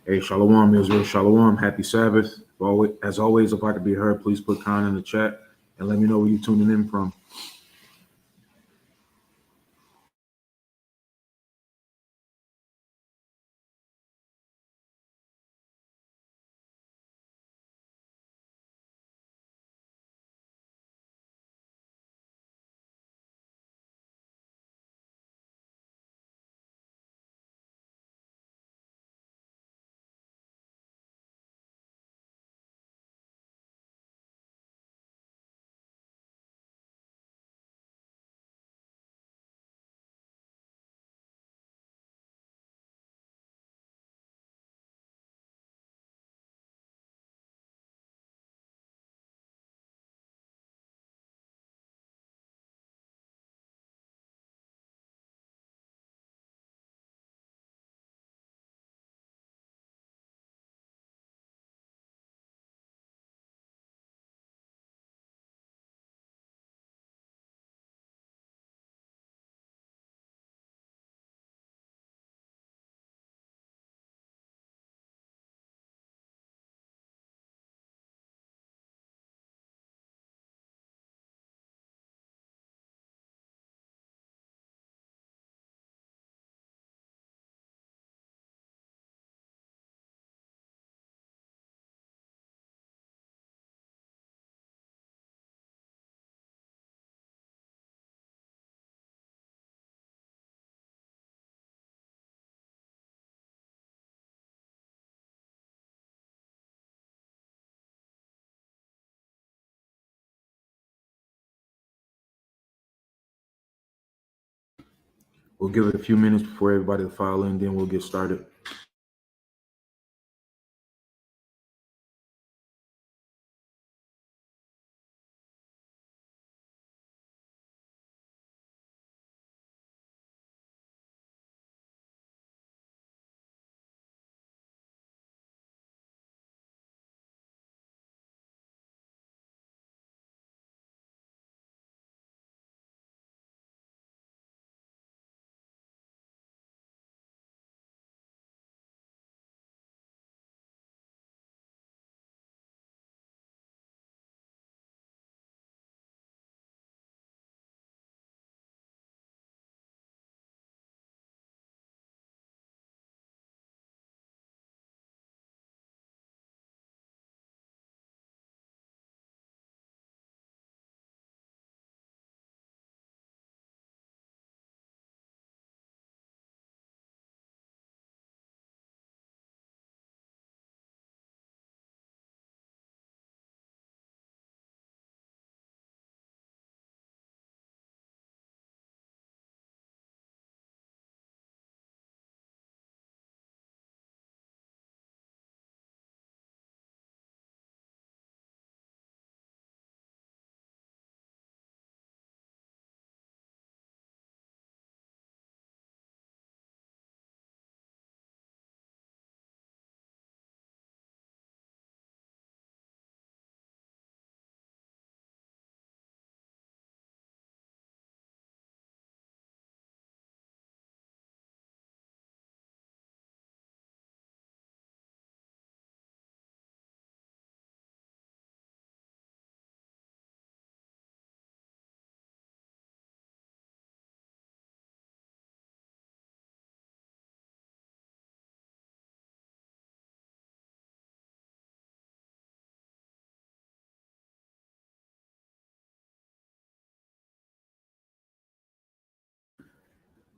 Hey, Shalom, Israel. Shalom. Happy Sabbath. As always, if I could be heard, please put Khan in the chat and let me know where you're tuning in from. We'll give it a few minutes before everybody to file in, then we'll get started.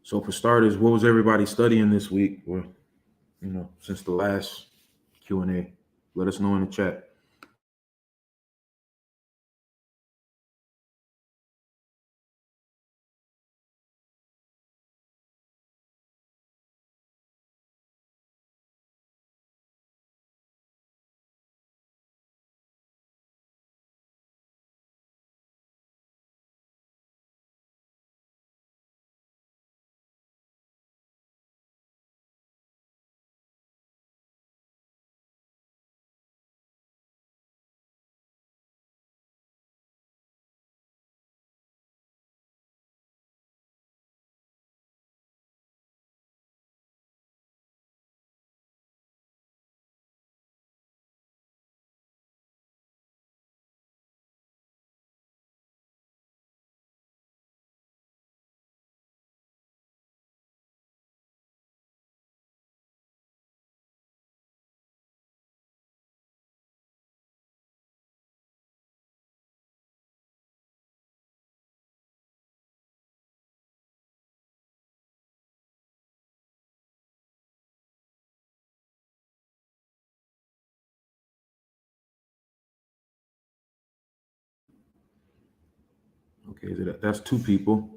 So for starters, what was everybody studying this week? Or since the last Q&A, let us know in the chat. Okay, that's two people.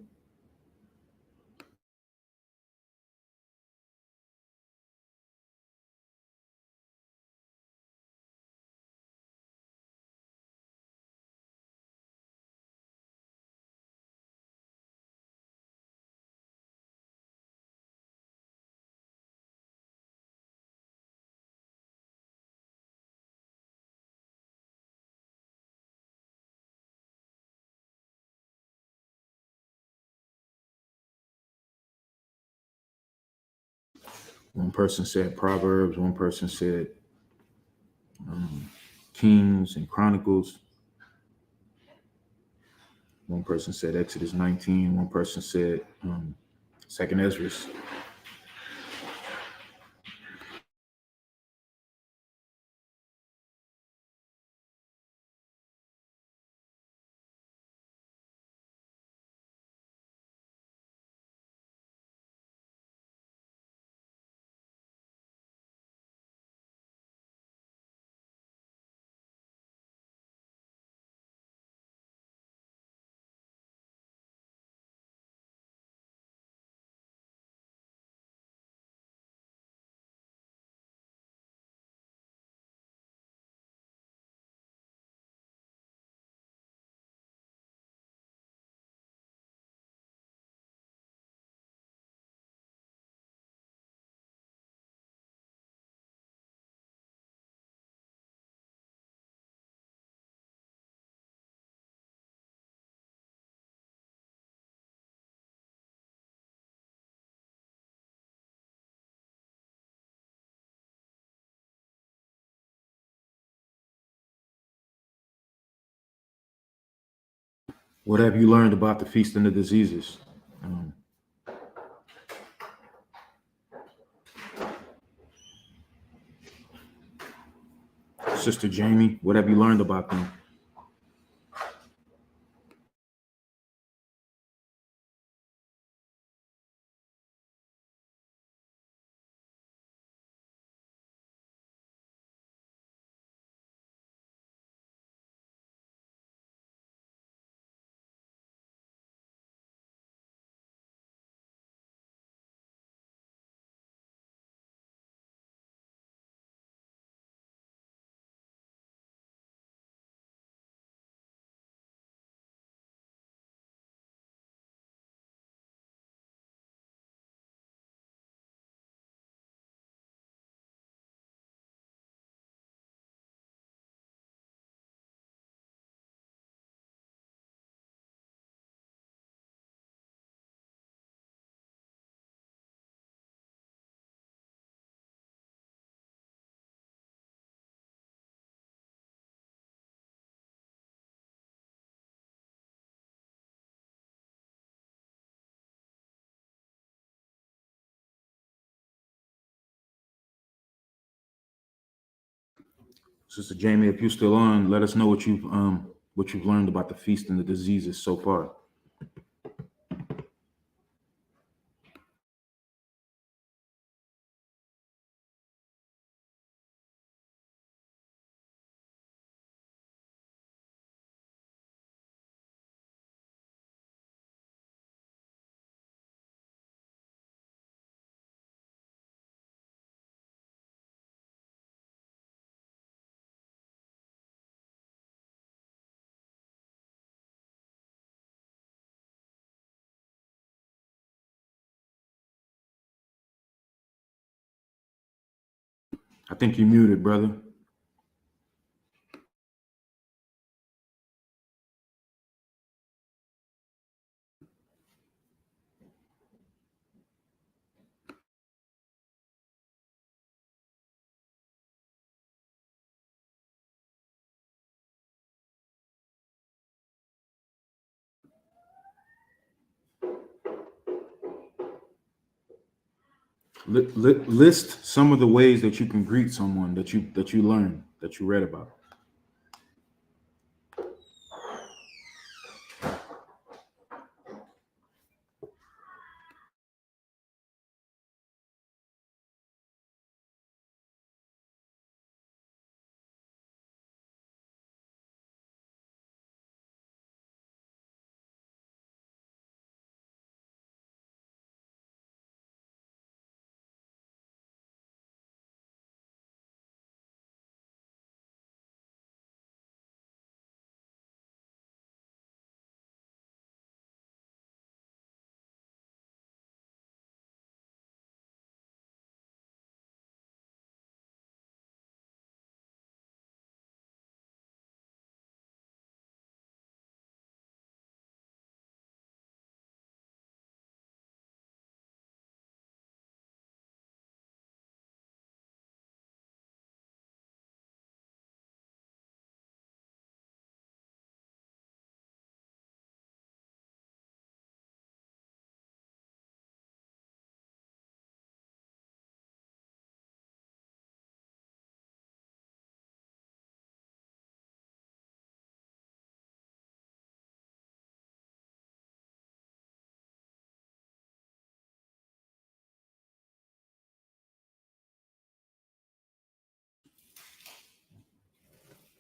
One person said Proverbs. One person said Kings and Chronicles. One person said Exodus 19. One person said Second Ezra. What have you learned about the feasting of diseases? Um, Sister Jamie, what have you learned about them? Sister Jamie, if you're still on, let us know what you've learned about the feast and the diseases so far. I think you're muted, brother. List some of the ways that you can greet someone that you learned that you read about.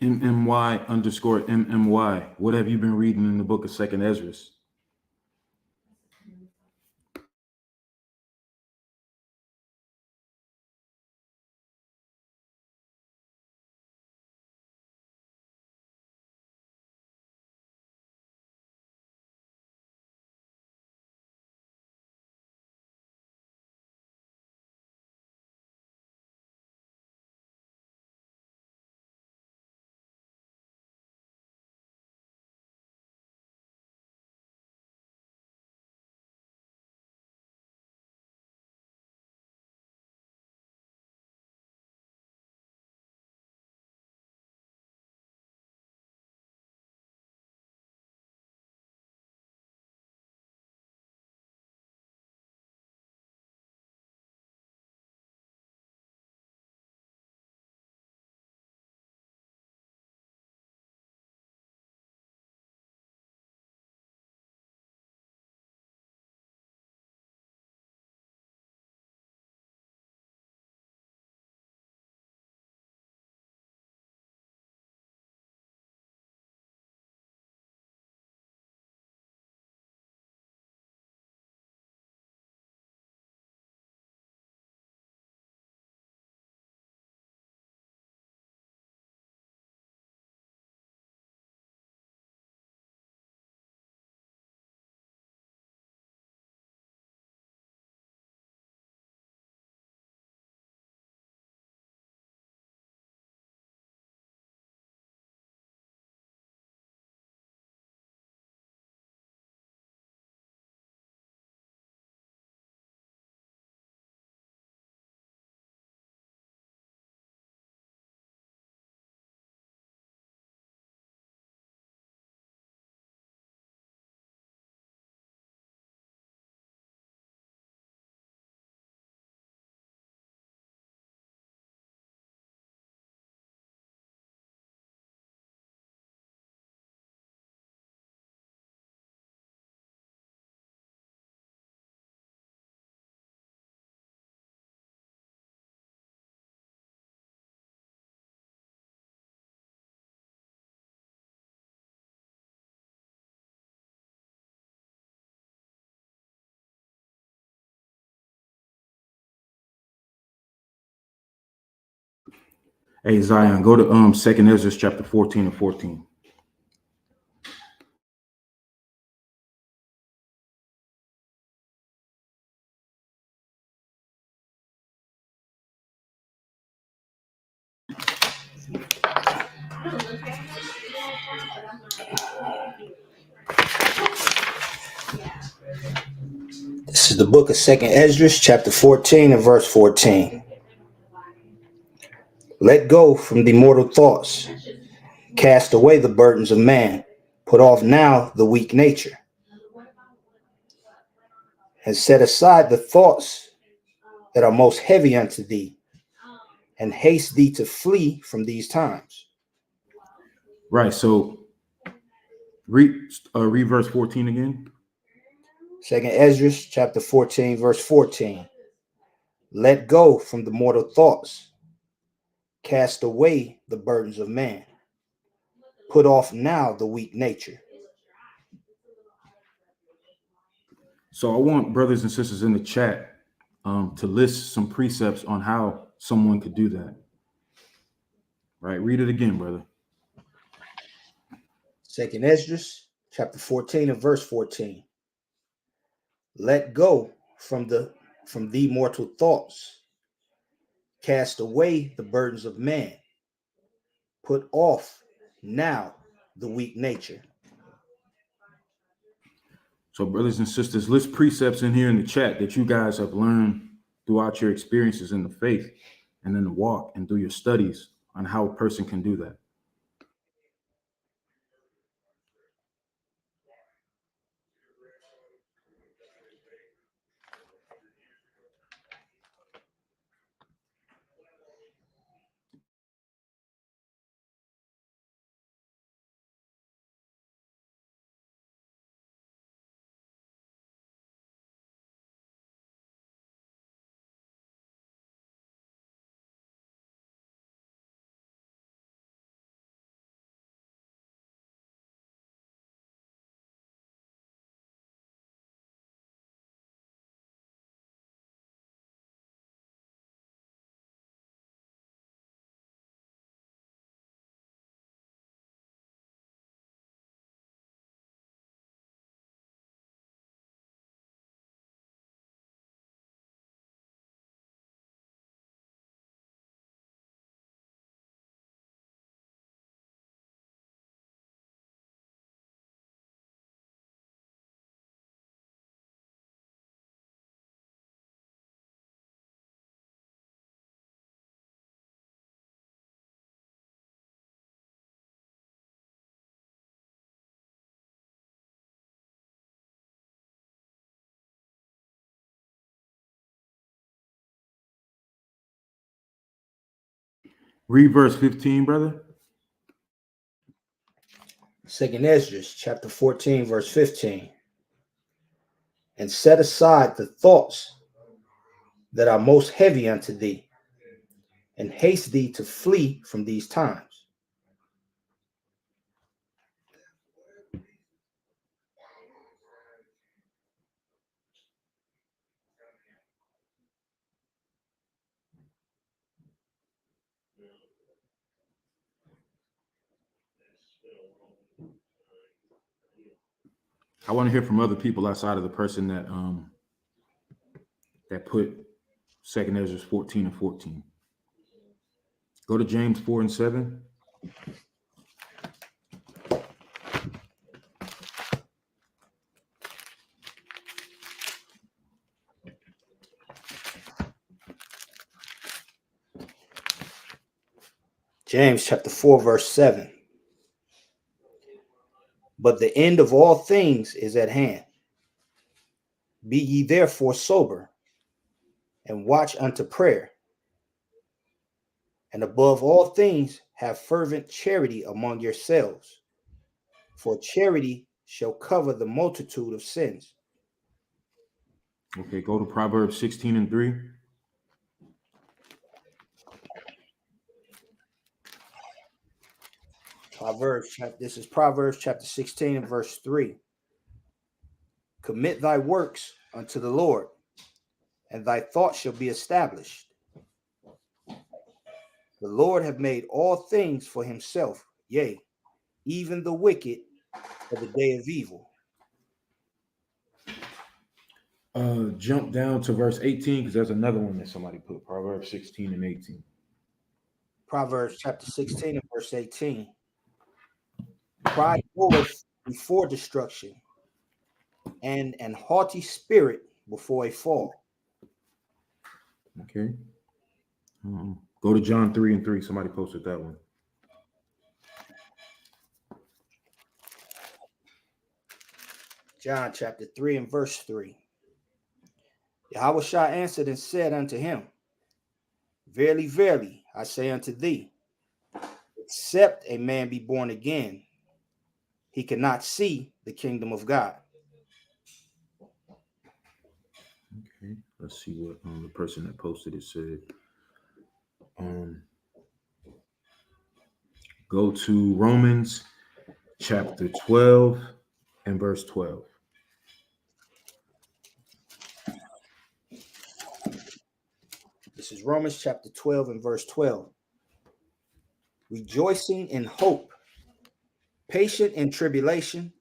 MMY_MMY. What have you been reading in the book of Second Ezra? Hey Zion, go to Second Ezra chapter 14 and 14. This is the book of Second Ezra, chapter 14 and verse 14. Let go from the mortal thoughts. Cast away the burdens of man. Put off now the weak nature. And set aside the thoughts that are most heavy unto thee. And haste thee to flee from these times. Right. So read verse 14 again. Second Ezra, chapter 14, verse 14. Let go from the mortal thoughts. Cast away the burdens of man. Put off now the weak nature. So I want brothers and sisters in the chat to list some precepts on how someone could do that. Right. Read it again, brother. Second Ezra, chapter 14 and verse 14. Let go from the mortal thoughts. Cast away the burdens of man. Put off now the weak nature. So brothers and sisters, list precepts in here in the chat that you guys have learned throughout your experiences in the faith and in the walk and through your studies on how a person can do that. Read verse 15, brother. Second Esdras, chapter 14, verse 15. And set aside the thoughts that are most heavy unto thee, and haste thee to flee from these times. I want to hear from other people outside of the person that put Second Ezra 14 and 14. Go to James 4 and 7. James chapter 4, verse 7. But the end of all things is at hand. Be ye therefore sober, and watch unto prayer. And above all things, have fervent charity among yourselves, for charity shall cover the multitude of sins. Okay, go to Proverbs 16 and 3. This is Proverbs chapter 16 and verse 3. Commit thy works unto the Lord, and thy thoughts shall be established. The Lord have made all things for himself, yea, even the wicked for the day of evil. Jump down to verse 18 because there's another one that somebody put. Proverbs 16 and 18. Proverbs chapter 16 and verse 18. Pride goeth before destruction, and an haughty spirit before a fall. Okay. Go to John 3 and 3. Somebody posted that one. John chapter 3 and verse 3. AOCHouston answered and said unto him, Verily, verily, I say unto thee, except a man be born again, he cannot see the kingdom of God. Okay, let's see what the person that posted it said. Go to Romans chapter 12 and verse 12. This is Romans chapter 12 and verse 12. Rejoicing in hope, patient in tribulation,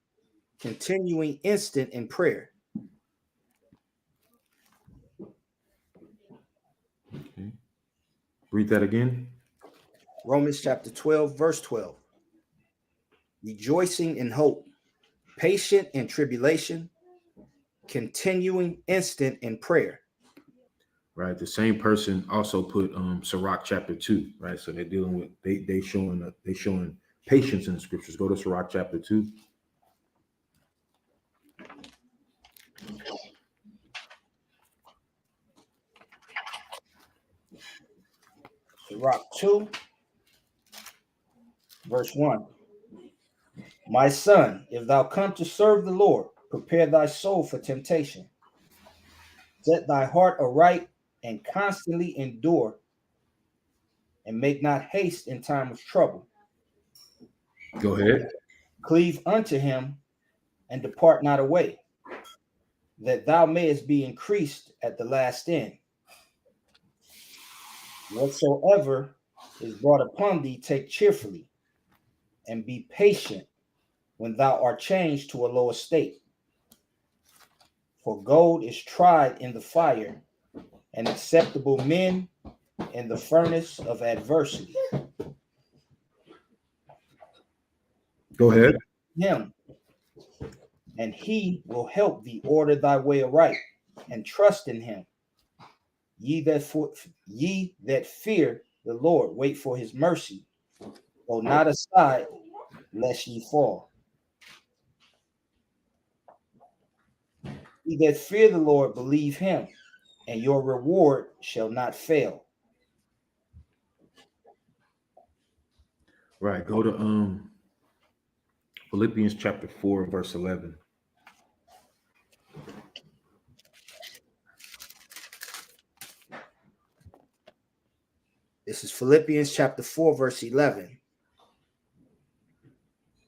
continuing instant in prayer. Okay. Read that again. Romans chapter 12, verse 12. Rejoicing in hope, patient in tribulation, continuing instant in prayer. Right. The same person also put Sirach chapter 2, right? So they're dealing with they showing patience in the scriptures. Go to Sirach chapter 2. Sirach 2, verse 1. My son, if thou come to serve the Lord, prepare thy soul for temptation. Set thy heart aright and constantly endure, and make not haste in time of trouble. Go ahead. Cleave unto him and depart not away, that thou mayest be increased at the last end. Whatsoever is brought upon thee, take cheerfully, and be patient when thou art changed to a low estate. For gold is tried in the fire, and acceptable men in the furnace of adversity. Go ahead. Him, and he will help thee order thy way aright, and trust in him. Ye that fear the Lord, wait for his mercy. Go not aside, lest ye fall. Ye that fear the Lord, believe him, and your reward shall not fail. Right. Go to Philippians chapter 4, verse 11. This is Philippians chapter 4, verse 11.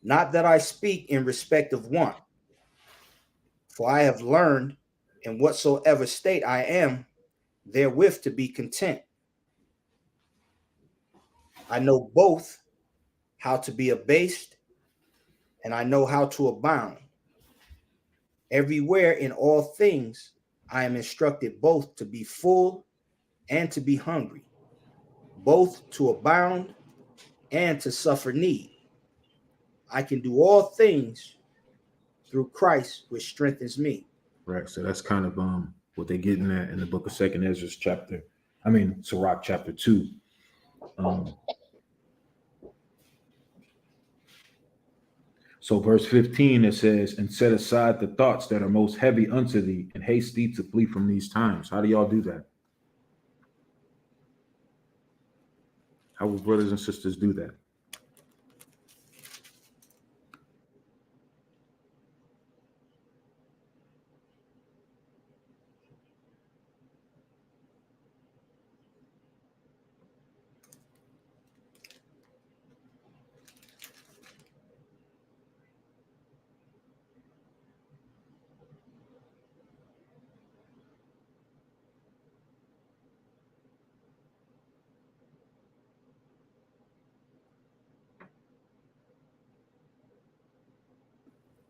Not that I speak in respect of want, for I have learned in whatsoever state I am, therewith to be content. I know both how to be abased, and I know how to abound. Everywhere in all things, I am instructed both to be full and to be hungry, both to abound and to suffer need. I can do all things through Christ, which strengthens me. Right. So that's kind of what they're getting at in the book of Second Ezra Sirach chapter 2. So verse 15, it says, and set aside the thoughts that are most heavy unto thee, and haste thee to flee from these times. How do y'all do that? How will brothers and sisters do that?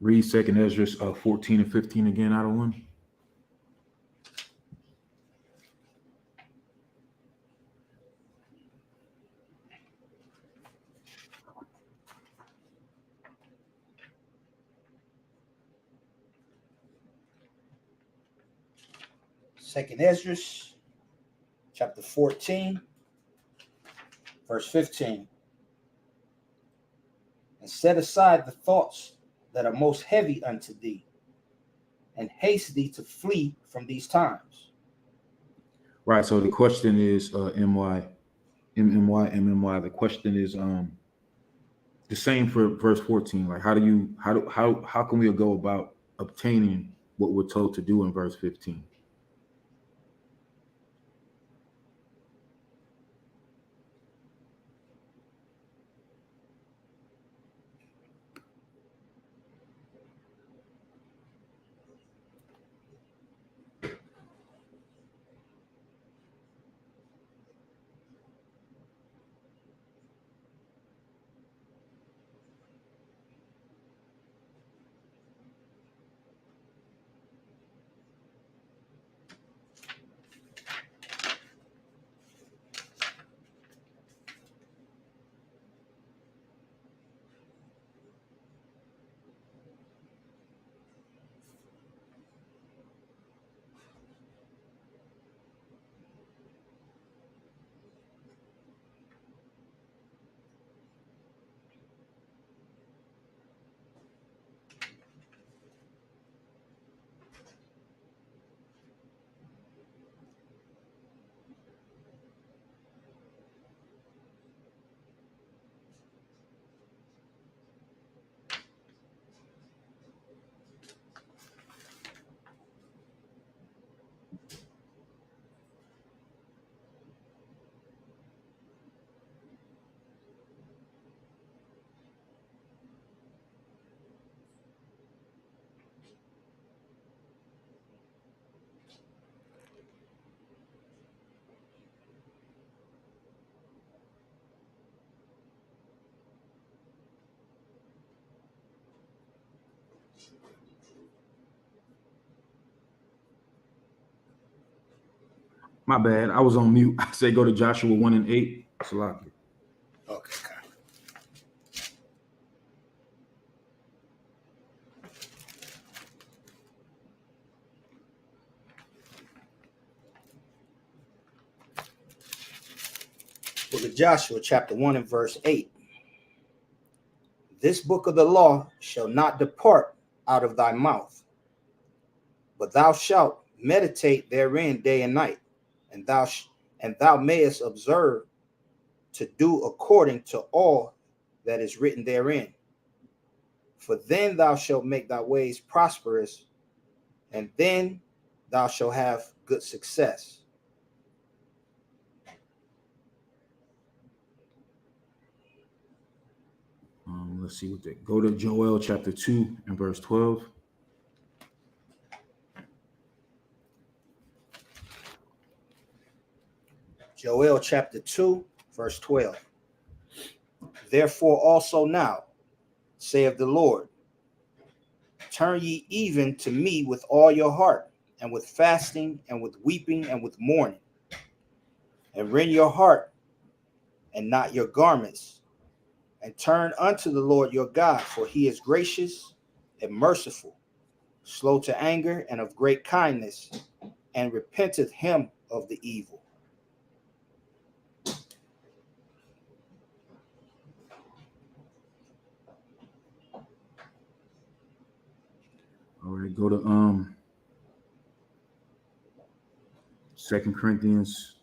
Read Second Ezra 14 and 15 again out of one. Second Ezra chapter 14, verse 15. And set aside the thoughts that are most heavy unto thee, and haste thee to flee from these times. Right. So the question is MMY. The question is the same for verse 14. Like how can we go about obtaining what we're told to do in verse 15? My bad. I was on mute. I say go to Joshua 1 and 8. Salaki. Okay. Book of Joshua, chapter 1 and verse 8. This book of the law shall not depart out of thy mouth, but thou shalt meditate therein day and night, and thou mayest observe to do according to all that is written therein. For then thou shalt make thy ways prosperous, and then thou shalt have good success. Let's see what that. Go to Joel chapter 2 and verse 12. Joel chapter 2, verse 12. Therefore also now, saith the Lord, turn ye even to me with all your heart, and with fasting, and with weeping, and with mourning, and rend your heart, and not your garments, and turn unto the Lord your God, for he is gracious and merciful, slow to anger, and of great kindness, and repenteth him of the evil. All right, go to 2 Corinthians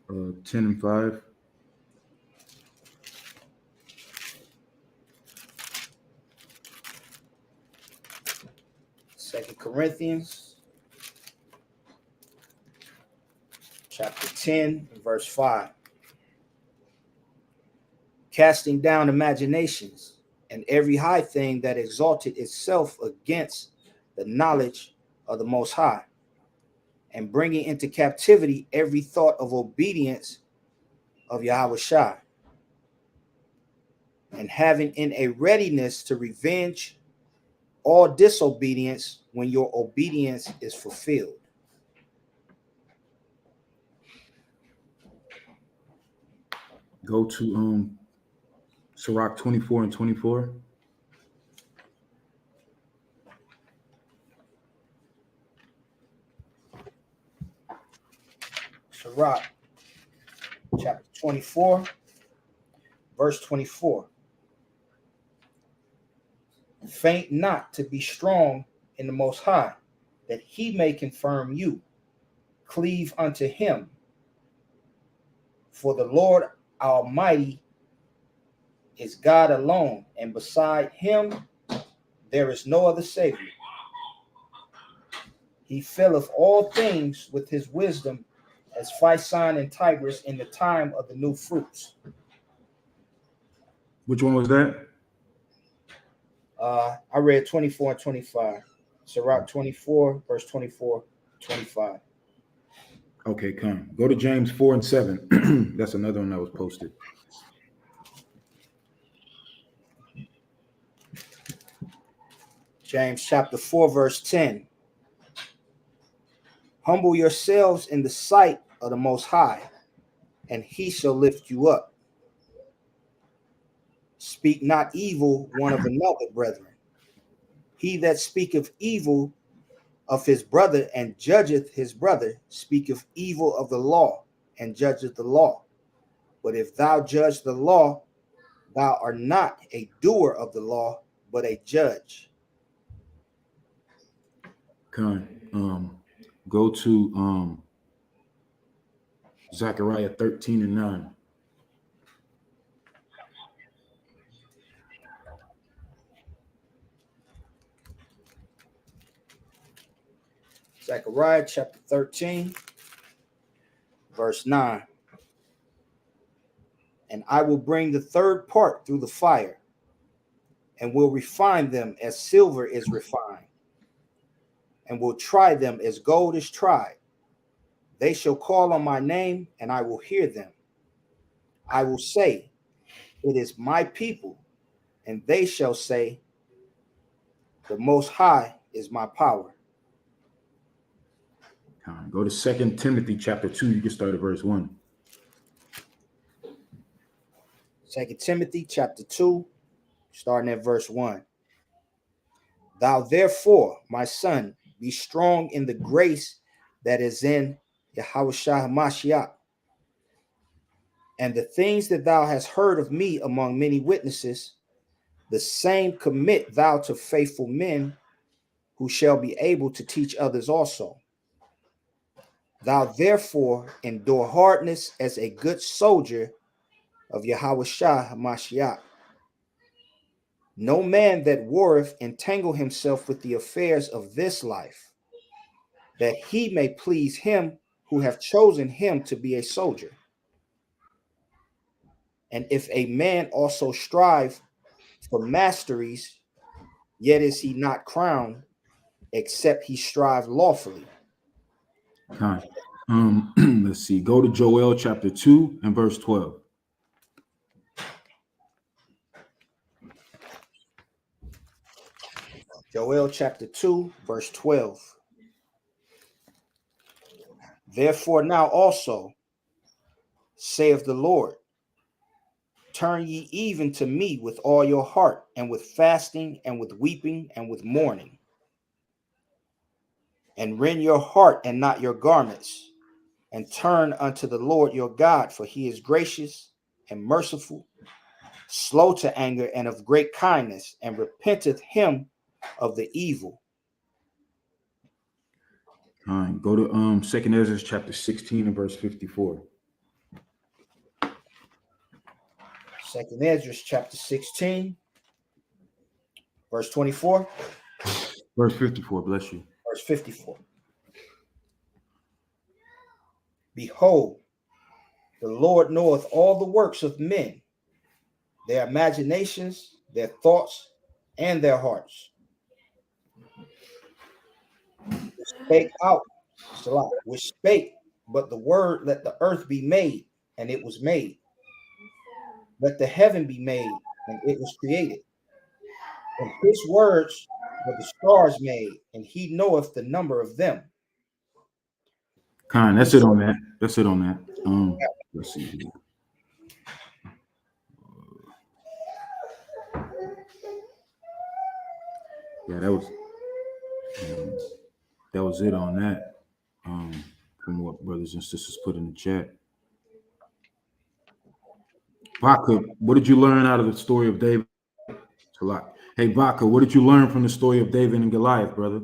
10 and 5. Second Corinthians chapter 10, verse 5. Casting down imaginations and every high thing that exalted itself against the knowledge of the Most High, and bringing into captivity every thought of obedience of Yahushua, and having in a readiness to revenge all disobedience when your obedience is fulfilled. Go to Sirach 24 and 24. Sirach chapter 24, verse 24. Faint not to be strong in the Most High, that he may confirm you. Cleave unto him. For the Lord Almighty is God alone, and beside him there is no other Savior. He filleth all things with his wisdom, as Physon and Tigris in the time of the new fruits. Which one was that? I read 24 and 25. Sirach 24, verse 24, 25. Okay, come. Go to James 4 and 7. That's another one that was posted. James chapter 4, verse 10. Humble yourselves in the sight of the Most High, and he shall lift you up. Speak not evil one of another, brethren. He that speaketh evil of his brother and judgeth his brother speaketh evil of the law and judgeth the law. But if thou judge the law, thou art not a doer of the law, but a judge. Come. Go to Zechariah 13 and 9. Zechariah chapter 13, verse 9. And I will bring the third part through the fire, and will refine them as silver is refined, and will try them as gold is tried. They shall call on my name, and I will hear them. I will say, it is my people, and they shall say, the Most High is my power. Go to 2 Timothy chapter 2. You can start at verse 1. 2 Timothy chapter 2, starting at verse 1. Thou therefore, my son, be strong in the grace that is in Yahushua HaMashiach, and the things that thou hast heard of me among many witnesses, the same commit thou to faithful men who shall be able to teach others also. Thou therefore endure hardness as a good soldier of Yahushua HaMashiach. No man that warreth entangle himself with the affairs of this life, that he may please him who have chosen him to be a soldier. And if a man also strive for masteries, yet is he not crowned, except he strive lawfully. Kind. Let's see. Go to Joel chapter 2 and verse 12. Joel chapter 2, verse 12. Therefore now also, saith the Lord, turn ye even to me with all your heart, and with fasting, and with weeping, and with mourning. And rend your heart and not your garments, and turn unto the Lord your God, for he is gracious and merciful, slow to anger, and of great kindness, and repenteth him of the evil. All right. Go to Second Ezra chapter 16 and verse 54. Second Ezra chapter 16, verse 24, Verse 54, bless you. verse 54. Behold, the Lord knoweth all the works of men, their imaginations, their thoughts, and their hearts. Spake out, Salah, which spake, but the word, let the earth be made, and it was made. Let the heaven be made, and it was created. And his words were the stars made, and he knoweth the number of them. Kind. That's it on that. That's it on that. Let's see here. Yeah, that was it on that. From what brothers and sisters put in the chat. Vodka, what did you learn out of the story of David? It's a lot. Hey, Vodka, what did you learn from the story of David and Goliath, brother?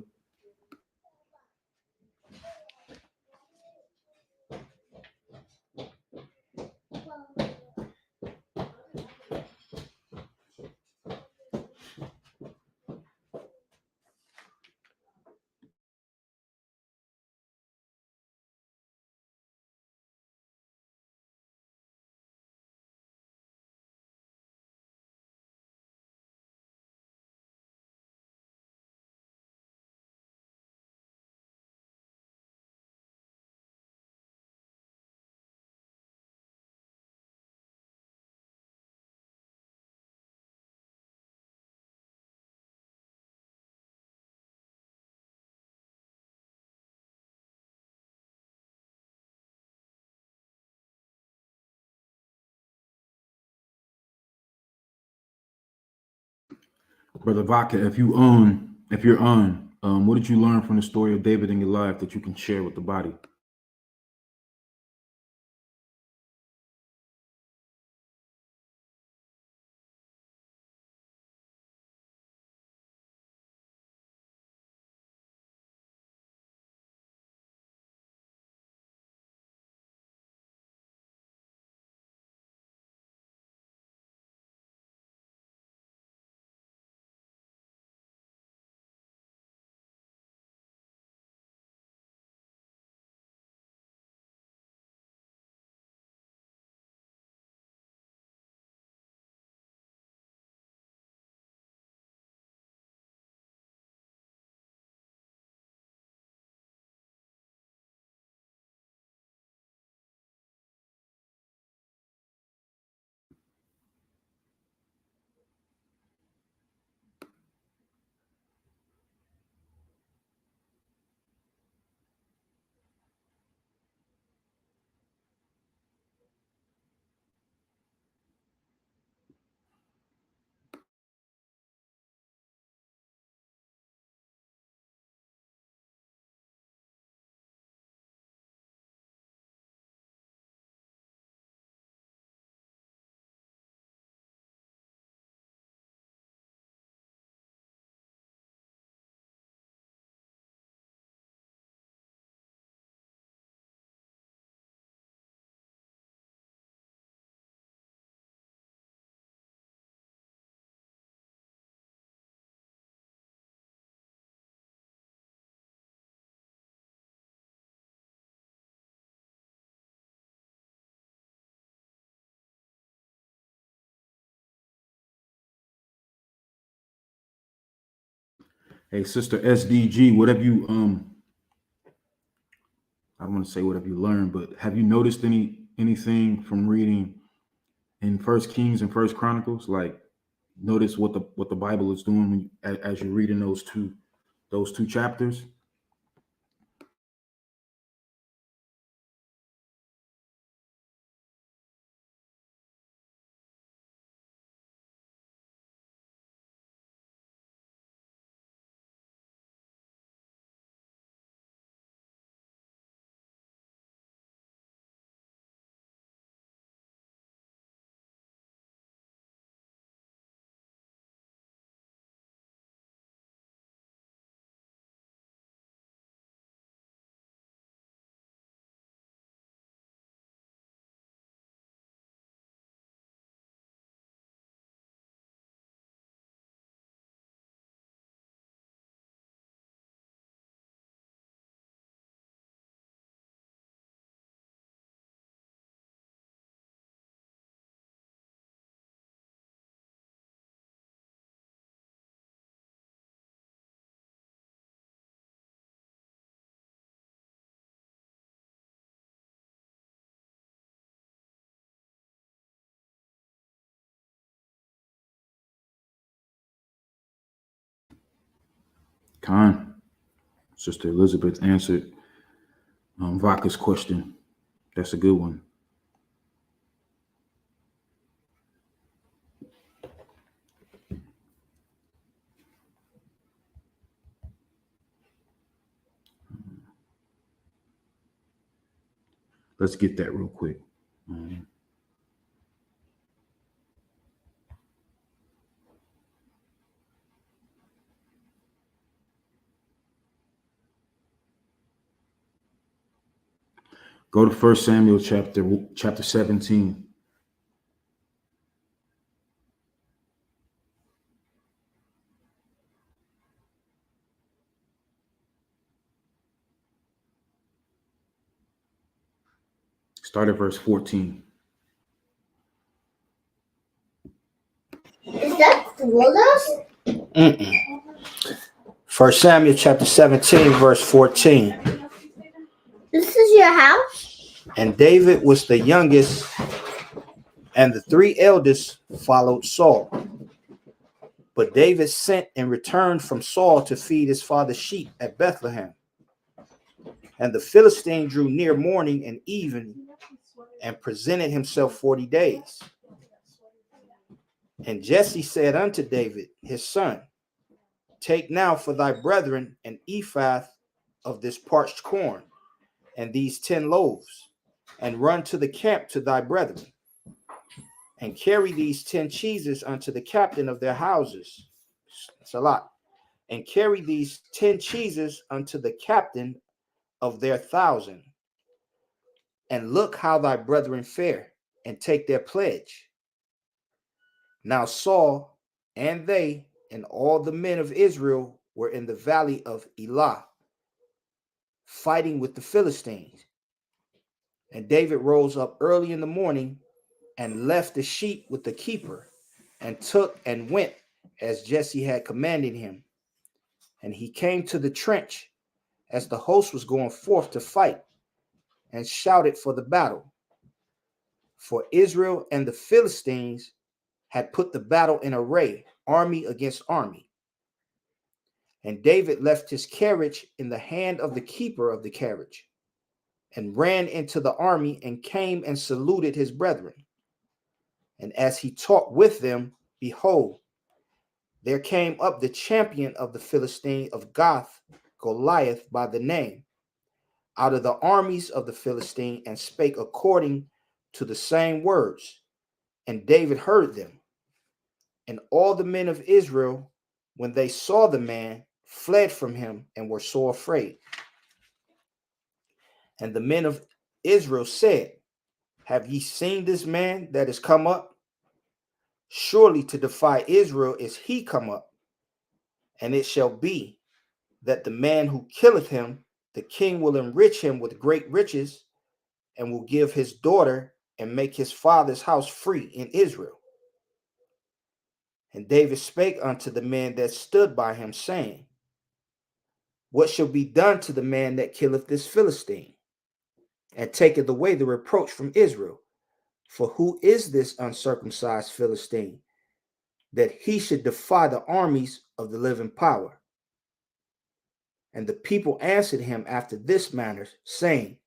Brother Vodka, if you're on, what did you learn from the story of David and Goliath that you can share with the body? Hey, Sister SDG, what have you I don't want to say what have you learned, but have you noticed anything from reading in First Kings and First Chronicles? Like, notice what the Bible is doing when as you're reading those two chapters. Khan, Sister Elizabeth answered Vaka's question. That's a good one. Let's get that real quick. Go to 1 Samuel chapter 17. Start at verse 14. Is that Florida? 1 Samuel chapter 17, verse 14. This is your house? And David was the youngest, and the three eldest followed Saul. But David sent and returned from Saul to feed his father's sheep at Bethlehem. And the Philistine drew near morning and evening and presented himself 40 days. And Jesse said unto David, his son, take now for thy brethren an ephah of this parched corn, and these 10 loaves, and run to the camp to thy brethren, and carry these 10 cheeses unto the captain of their houses. That's a lot. And carry these 10 cheeses unto the captain of their 1,000, and look how thy brethren fare, and take their pledge. Now Saul and they and all the men of Israel were in the valley of Elah, fighting with the Philistines. And David rose up early in the morning and left the sheep with the keeper, and took and went as Jesse had commanded him. And he came to the trench as the host was going forth to fight, and shouted for the battle. For Israel and the Philistines had put the battle in array, army against army. And David left his carriage in the hand of the keeper of the carriage, and ran into the army, and came and saluted his brethren. And as he talked with them, behold, there came up the champion of the Philistine of Gath, Goliath by the name, out of the armies of the Philistine, and spake according to the same words. And David heard them. And all the men of Israel, when they saw the man, fled from him, and were sore afraid. And the men of Israel said, have ye seen this man that is come up? Surely to defy Israel is he come up. And it shall be that the man who killeth him, the king will enrich him with great riches, and will give his daughter, and make his father's house free in Israel. And David spake unto the men that stood by him, saying, what shall be done to the man that killeth this Philistine, and taketh away the reproach from Israel? For who is this uncircumcised Philistine, that he should defy the armies of the living power? And the people answered him after this manner, saying,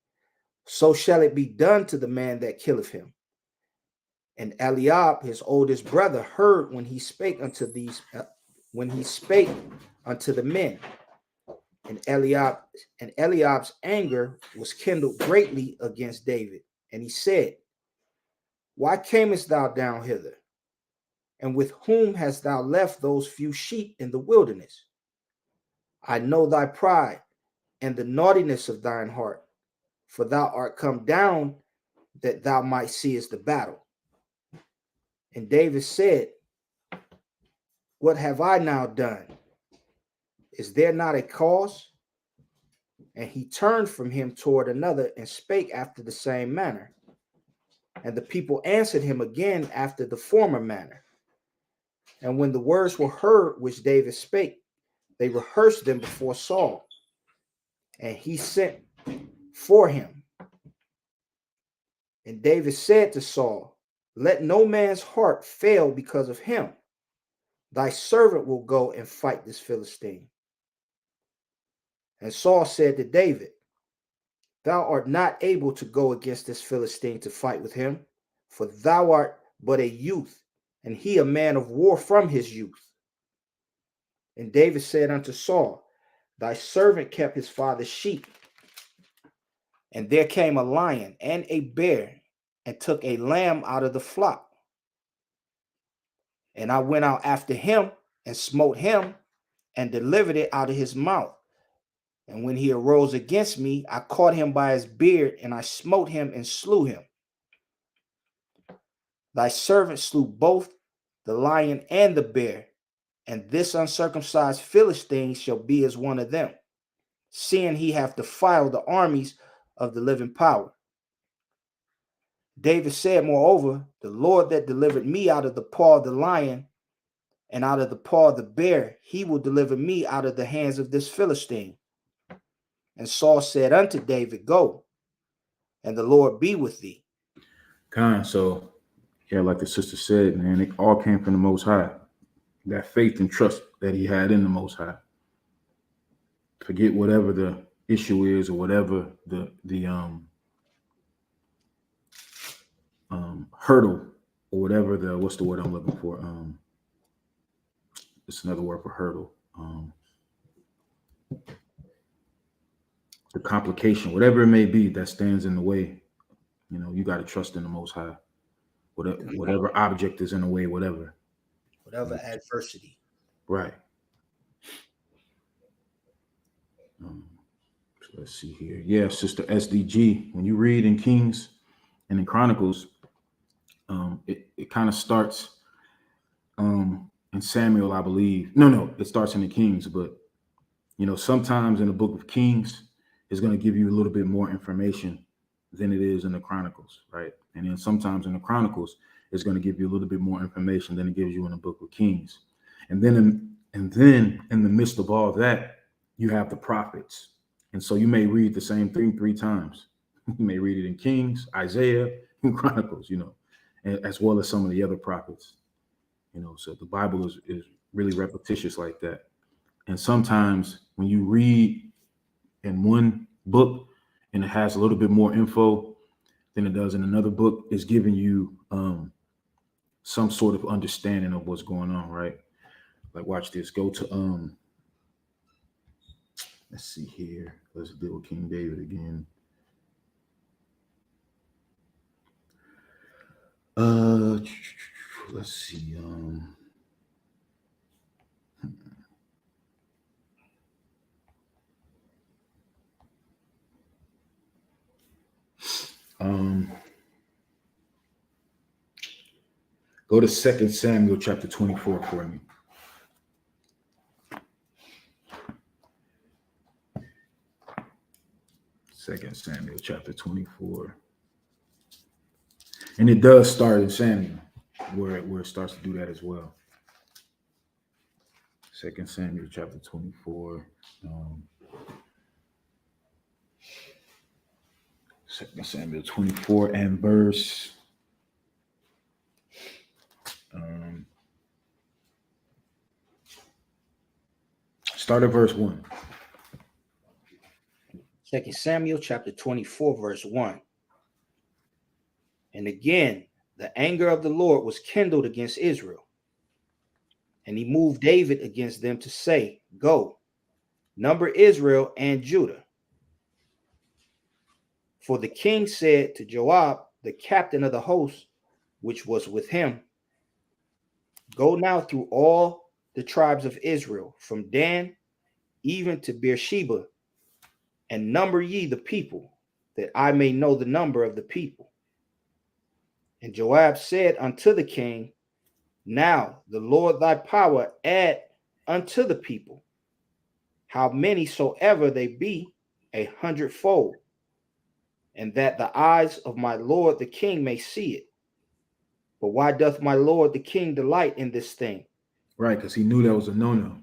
So shall it be done to the man that killeth him. And Eliab, his oldest brother, heard when he spake unto the men. And Eliab's anger was kindled greatly against David. And he said, Why camest thou down hither? And with whom hast thou left those few sheep in the wilderness? I know thy pride and the naughtiness of thine heart, for thou art come down that thou might seest the battle. And David said, What have I now done? Is there not a cause? And he turned from him toward another and spake after the same manner. And the people answered him again after the former manner. And when the words were heard which David spake, they rehearsed them before Saul. And he sent for him. And David said to Saul, Let no man's heart fail because of him. Thy servant will go and fight this Philistine. And Saul said to David, Thou art not able to go against this Philistine to fight with him, for thou art but a youth, and he a man of war from his youth. And David said unto Saul, Thy servant kept his father's sheep. And there came a lion and a bear, and took a lamb out of the flock. And I went out after him, and smote him, and delivered it out of his mouth. And when he arose against me, I caught him by his beard, and I smote him and slew him. Thy servant slew both the lion and the bear, and this uncircumcised Philistine shall be as one of them, seeing he hath defiled the armies of the living power. David said, moreover, the Lord that delivered me out of the paw of the lion and out of the paw of the bear, he will deliver me out of the hands of this Philistine. And Saul said unto David, Go, and the Lord be with thee. So, yeah, like the sister said, man, it all came from the Most High. That faith and trust that he had in the Most High. Forget whatever the issue is or whatever the hurdle or whatever what's the word I'm looking for? It's another word for hurdle. The complication, whatever it may be that stands in the way, you got to trust in the Most High. Whatever object is in the way, whatever Adversity. Right. So let's see here. Yeah, Sister SDG. When you read in Kings and in Chronicles, it kind of starts in Samuel, I believe. No, it starts in the Kings, but sometimes in the book of Kings, it's going to give you a little bit more information than it is in the Chronicles, right? And then sometimes in the Chronicles, it's going to give you a little bit more information than it gives you in the book of Kings. And then in the midst of all that, you have the prophets. And so you may read the same thing 3 times. You may read it in Kings, Isaiah, and Chronicles, and as well as some of the other prophets. So the Bible is really repetitious like that. And sometimes when you read in one book and it has a little bit more info than it does in another book, it's giving you some sort of understanding of what's going on, right? Like, watch this. Go to let's see here. Let's deal with King David again. Let's see. Go to 2 Samuel chapter 24 for me. 2 Samuel chapter 24. And it does start in Samuel, where it starts to do that as well. 2 Samuel chapter 24. 2 Samuel 24 and verse. Start at verse 1. 2 Samuel chapter 24, verse 1. And again, the anger of the Lord was kindled against Israel. And he moved David against them to say, Go, number Israel and Judah. For the king said to Joab, the captain of the host, which was with him, Go now through all the tribes of Israel, from Dan even to Beersheba, and number ye the people, that I may know the number of the people. And Joab said unto the king, Now the Lord thy power add unto the people, how many soever they be, 100-fold, and that the eyes of my lord the king may see it. But why doth my lord the king delight in this thing? Right, because he knew that was a no-no.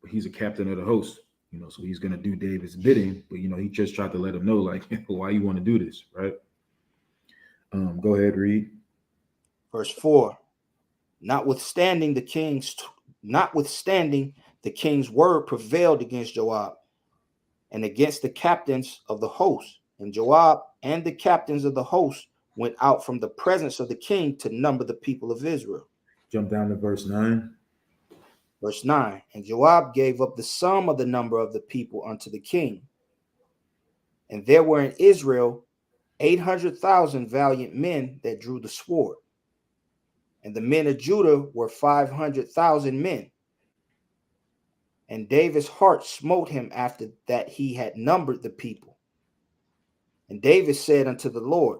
But he's a captain of the host, so he's going to do David's bidding, but he just tried to let him know, like, why you want to do this, right? Go ahead, read. Verse 4. Notwithstanding the king's word prevailed against Joab and against the captains of the host, and Joab and the captains of the host went out from the presence of the king to number the people of Israel. Jump down to verse 9. Verse 9. And Joab gave up the sum of the number of the people unto the king. And there were in Israel 800,000 valiant men that drew the sword. And the men of Judah were 500,000 men. And David's heart smote him after that he had numbered the people. And David said unto the Lord,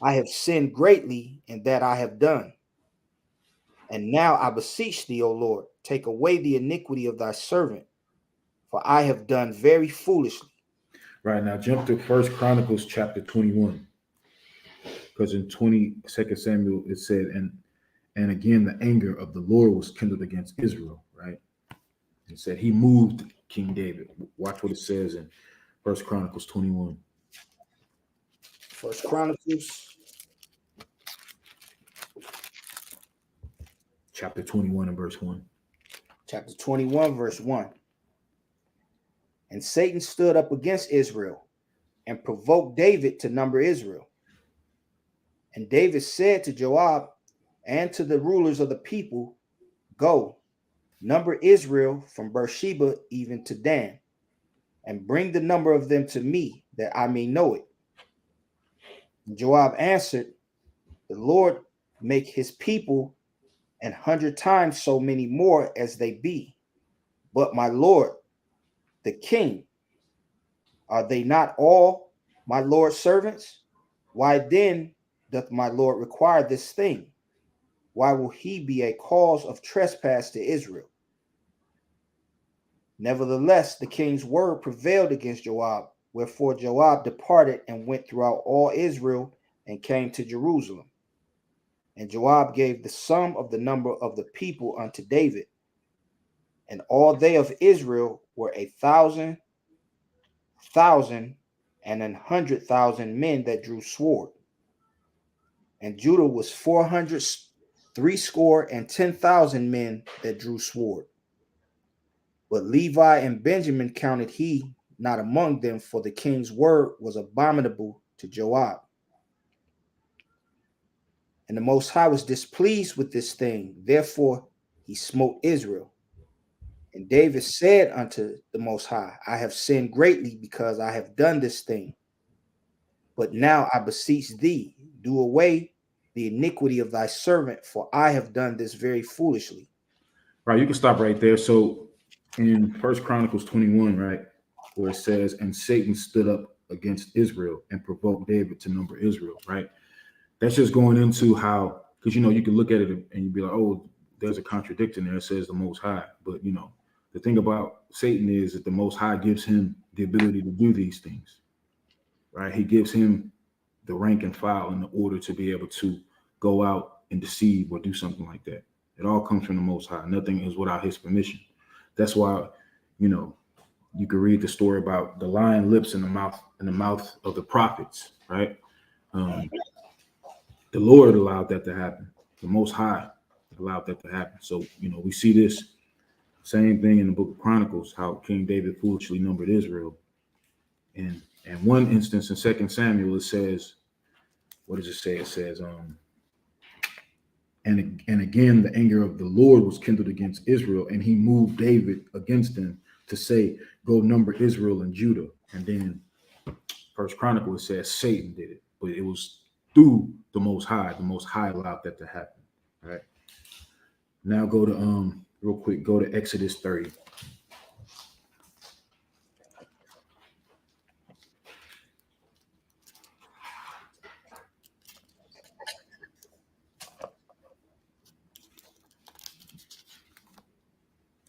I have sinned greatly in that I have done. And now I beseech thee, O Lord, take away the iniquity of thy servant, for I have done very foolishly. Right, now jump to 1 Chronicles chapter 21. Because in 22 Samuel it said, and again the anger of the Lord was kindled against Israel, right? It said he moved King David. Watch what it says in 1 Chronicles 21. 1 Chronicles chapter 21 and verse 1. Chapter 21, verse 1. And Satan stood up against Israel and provoked David to number Israel. And David said to Joab and to the rulers of the people, Go, number Israel from Beersheba even to Dan, and bring the number of them to me, that I may know it. And Joab answered, The Lord make his people 100 times so many more as they be. But my lord, the king, are they not all my lord's servants? Why then doth my lord require this thing? Why will he be a cause of trespass to Israel? Nevertheless, the king's word prevailed against Joab, wherefore Joab departed and went throughout all Israel and came to Jerusalem. And Joab gave the sum of the number of the people unto David. And all they of Israel were 1,000, and 100,000 men that drew sword. And Judah was 410,000 men that drew sword. But Levi and Benjamin counted he not among them, for the king's word was abominable to Joab. And the Most High was displeased with this thing, therefore he smote Israel. And David said unto the Most High, I have sinned greatly because I have done this thing. But now I beseech thee, do away the iniquity of thy servant, for I have done this very foolishly. Right, you can stop right there. So in 1 Chronicles 21, right, where it says, and Satan stood up against Israel and provoked David to number Israel, right? That's just going into how, because you can look at it and you'd be like, oh, there's a contradiction there. It says the Most High. But the thing about Satan is that the Most High gives him the ability to do these things, right? He gives him the rank and file in order to be able to go out and deceive or do something like that. It all comes from the Most High. Nothing is without his permission. That's why, You can read the story about the lying lips in the mouth of the prophets, right? Um, the Lord allowed that to happen. The Most High allowed that to happen. So, we see this same thing in the book of Chronicles, how King David foolishly numbered Israel. And one instance in 2 Samuel, it says, what does it say? It says, and again, the anger of the Lord was kindled against Israel, and he moved David against them to say, go number Israel and Judah. And then First Chronicle, it says Satan did it, but it was through the Most High. The Most High allowed that to happen. All right. Now go to real quick, go to Exodus 30.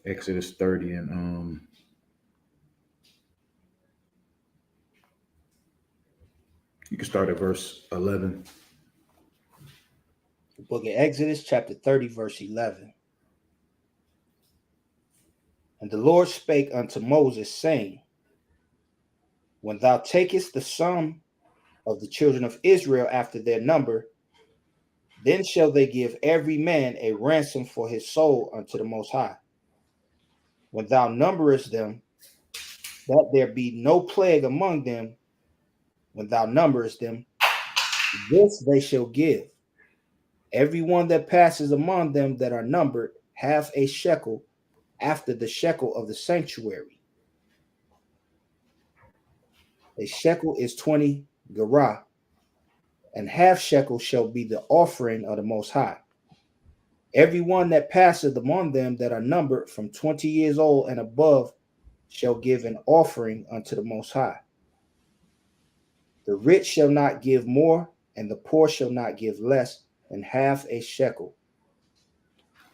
Exodus 30 and you can start at verse 11. The book of Exodus, chapter 30, verse 11. And the Lord spake unto Moses, saying, when thou takest the sum of the children of Israel after their number, then shall they give every man a ransom for his soul unto the Most High. When thou numberest them, that there be no plague among them, when thou numberest them, this they shall give. Every one that passes among them that are numbered, half a shekel after the shekel of the sanctuary. A shekel is 20 gerah, and half shekel shall be the offering of the Most High. Every one that passeth among them that are numbered from 20 years old and above shall give an offering unto the Most High. The rich shall not give more, and the poor shall not give less than half a shekel,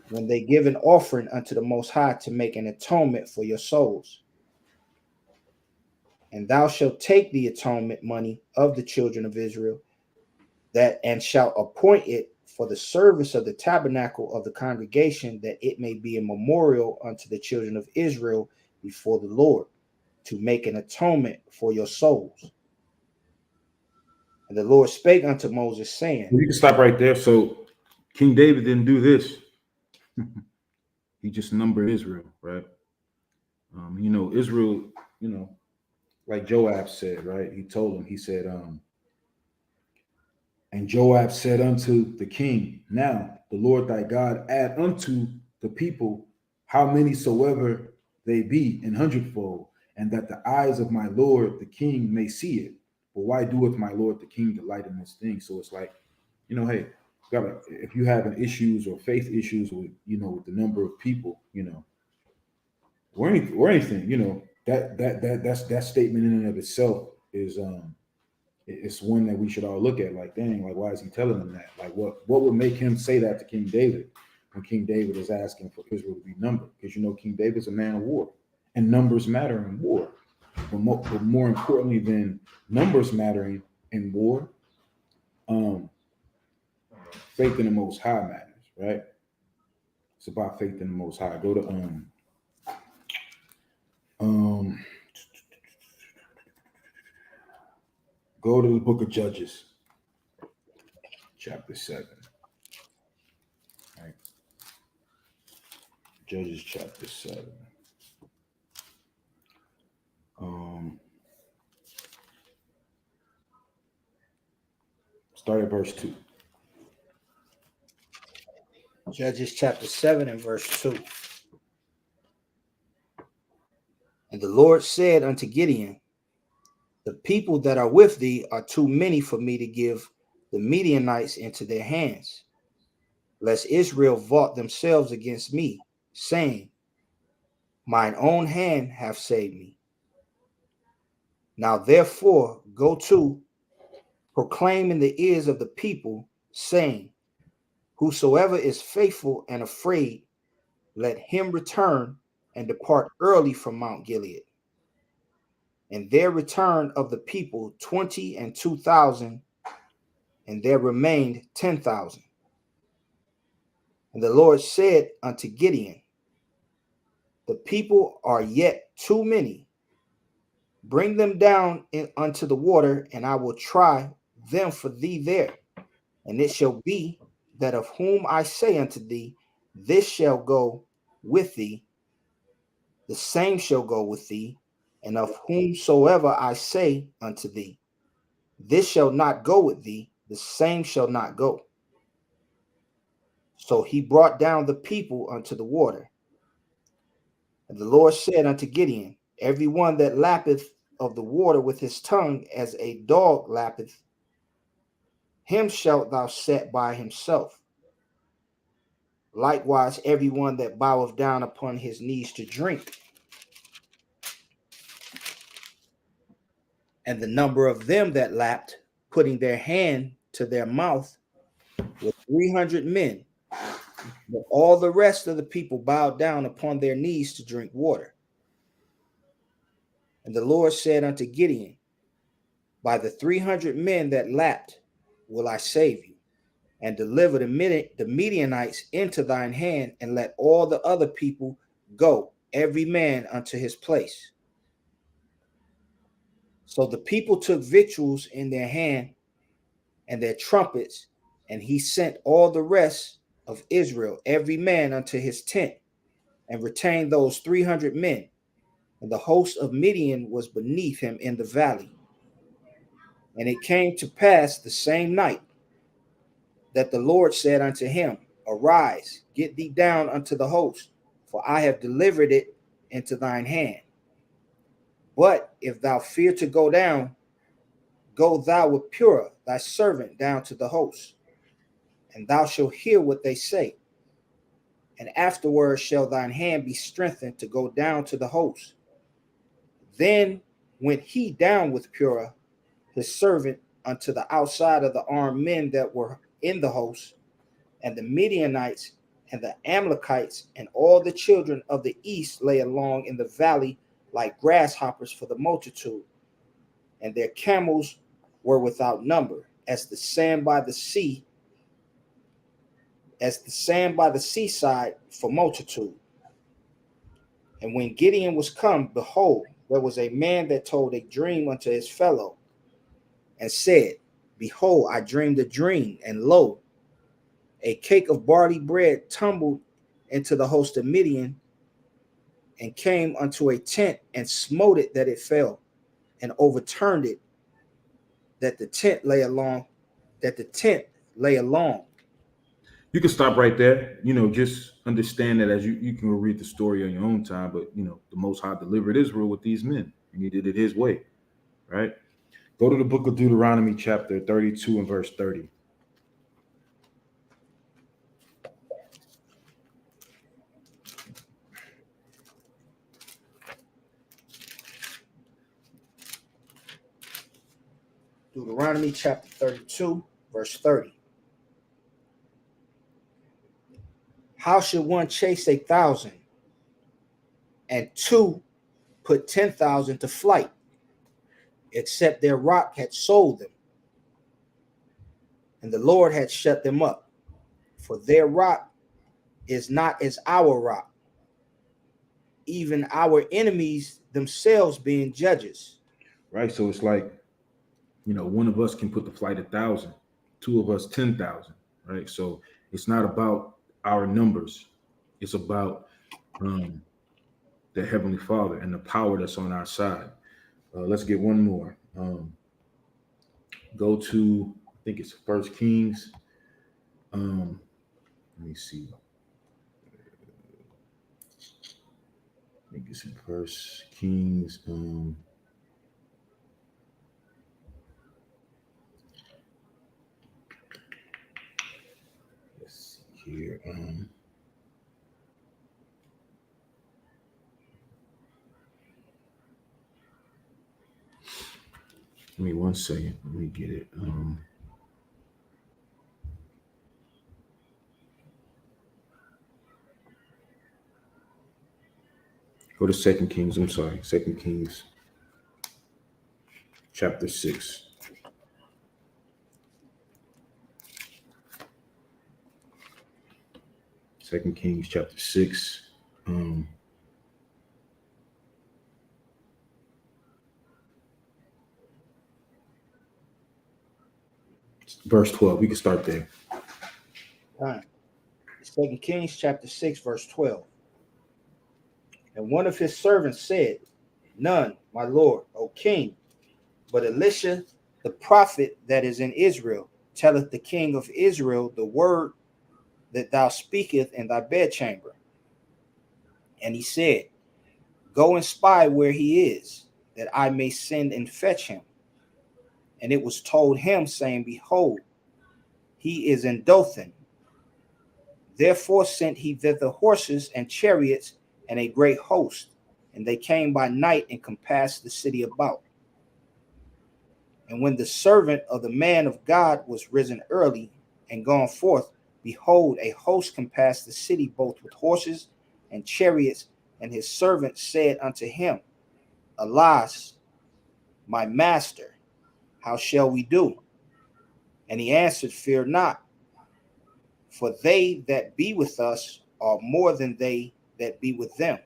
when they give an offering unto the Most High to make an atonement for your souls. And thou shalt take the atonement money of the children of Israel, that and shalt appoint it for the service of the tabernacle of the congregation, that it may be a memorial unto the children of Israel before the Lord, to make an atonement for your souls. And the Lord spake unto Moses, saying, You can stop right there. So King David didn't do this. He just numbered Israel, right? Israel, like Joab said, right? He told him, he said, and Joab said unto the king, now the Lord thy God add unto the people how many soever they be in hundredfold, and that the eyes of my Lord the king may see it. But why doeth my Lord the king delight in this thing? So it's like, hey, if you having issues or faith issues with, with the number of people, or anything, that statement in and of itself is it's one that we should all look at. Like, dang, like, why is he telling them that? Like, what would make him say that to King David when King David is asking for Israel to be numbered? Because King David's a man of war, and numbers matter in war. But more importantly than numbers mattering in war, faith in the Most High matters, right? It's about faith in the Most High. Go to go to the book of Judges, chapter 7. Right. Judges chapter 7. Start at verse 2. Judges chapter 7 and verse 2. And the Lord said unto Gideon, the people that are with thee are too many for me to give the Midianites into their hands, lest Israel vaunt themselves against me, saying, mine own hand hath saved me. Now therefore go to, proclaim in the ears of the people, saying, whosoever is faithful and afraid, let him return and depart early from Mount Gilead. And there returned of the people 22,000, and there remained 10,000. And the Lord said unto Gideon, the people are yet too many. Bring them down unto the water, and I will try them for thee there. And it shall be that of whom I say unto thee, this shall go with thee, the same shall go with thee, and of whomsoever I say unto thee, this shall not go with thee, the same shall not go. So he brought down the people unto the water. And the Lord said unto Gideon, every one that lappeth of the water with his tongue as a dog lappeth, him shalt thou set by himself. Likewise, every one that boweth down upon his knees to drink. And the number of them that lapped, putting their hand to their mouth, was 300 men. But all the rest of the people bowed down upon their knees to drink water. And the Lord said unto Gideon, by the 300 men that lapped will I save you, and deliver the Midianites into thine hand, and let all the other people go, every man unto his place. So the people took victuals in their hand and their trumpets, and he sent all the rest of Israel, every man unto his tent, and retained those 300 men. And the host of Midian was beneath him in the valley. And it came to pass the same night that the Lord said unto him, arise, get thee down unto the host, for I have delivered it into thine hand. But if thou fear to go down, go thou with Purah thy servant down to the host, and thou shalt hear what they say. And afterward shall thine hand be strengthened to go down to the host. Then went he down with Purah his servant unto the outside of the armed men that were in the host, and the Midianites and the Amalekites and all the children of the east lay along in the valley like grasshoppers for the multitude, and their camels were without number, as the sand by the seaside for multitude. And when Gideon was come, behold, there was a man that told a dream unto his fellow, and said, behold, I dreamed a dream, and lo, a cake of barley bread tumbled into the host of Midian, and came unto a tent, and smote it that it fell, and overturned it, that the tent lay along. You can stop right there. Just understand that as you can read the story on your own time, but the Most High delivered Israel with these men, and he did it his way, right? Go to the book of Deuteronomy, chapter 32 and verse 30. Deuteronomy chapter 32, verse 30. How should one chase 1,000, and two put 10,000 to flight, except their rock had sold them, and the Lord had shut them up? For their rock is not as our rock, even our enemies themselves being judges. Right. So it's like, one of us can put to flight 1,000, two of us 10,000. Right. So it's not about our numbers. It's about the Heavenly Father and the power that's on our side. Let's get one more. Go to, I think it's First Kings. Let me see. I think it's in First Kings. Let's see here. Give me 1 second. Let me get it. Go to Second Kings. I'm sorry, Second Kings, chapter 6. Second Kings, chapter 6. verse 12. We can start there. All right. 2 Kings chapter 6, verse 12. And one of his servants said, None, my lord, O king, but Elisha the prophet that is in Israel telleth the king of Israel the word that thou speakest in thy bedchamber. And he said, Go and spy where he is, that I may send and fetch him. And it was told him, saying, Behold, he is in Dothan. Therefore sent he thither horses and chariots and a great host, and they came by night and compassed the city about. And when the servant of the man of God was risen early and gone forth, behold, a host compassed the city both with horses and chariots, and his servant said unto him, Alas, my master, how shall we do? And he answered, Fear not, for they that be with us are more than they that be with them.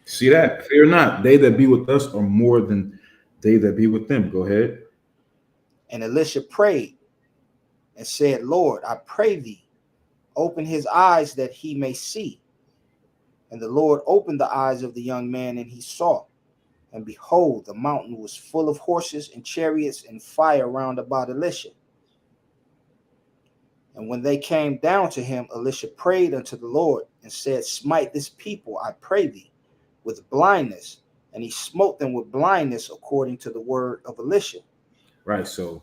See that? Fear not. They that be with us are more than they that be with them. Go ahead. And Elisha prayed and said, Lord, I pray thee, open his eyes that he may see. And the Lord opened the eyes of the young man, and he saw. And behold, the mountain was full of horses and chariots and fire round about Elisha. And when they came down to him, Elisha prayed unto the Lord and said, Smite this people, I pray thee, with blindness. And he smote them with blindness according to the word of Elisha. Right. So,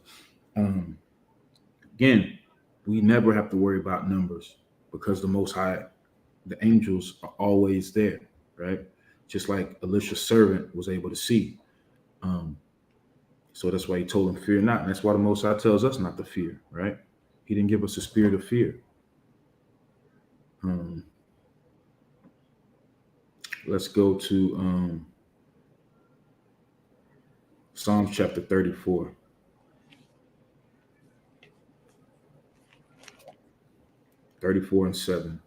again, we never have to worry about numbers because the Most High, the angels are always there, right? Just like Elisha's servant was able to see. So that's why he told him, fear not. And that's why the Most High tells us not to fear, right? He didn't give us a spirit of fear. Let's go to Psalms chapter 34. and 7.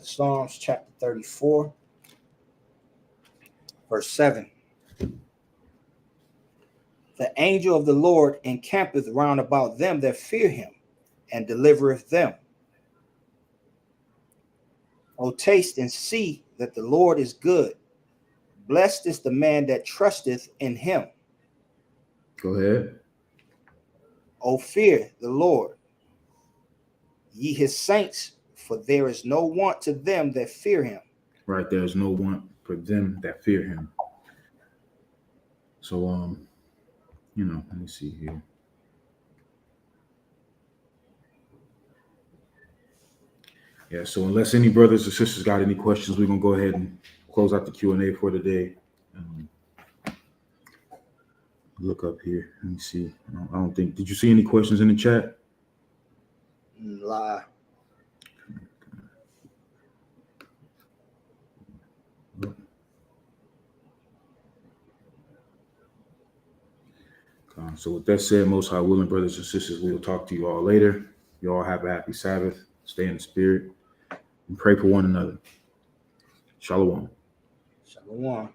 Psalms chapter 34, verse 7. The angel of the Lord encampeth round about them that fear him, and delivereth them. O taste and see that the Lord is good. Blessed is the man that trusteth in him. Go ahead. O fear the Lord, ye his saints, for there is no want to them that fear him. Right, there is no want for them that fear him. So, let me see here. Yeah, so unless any brothers or sisters got any questions, we're going to go ahead and close out the Q&A for today. Look up here. Let me see. I don't think, did you see any questions in the chat? Lie. So with that said, Most High willing, brothers and sisters, we will talk to you all later. You all have a happy Sabbath. Stay in the spirit and pray for one another. Shalom. Shalom.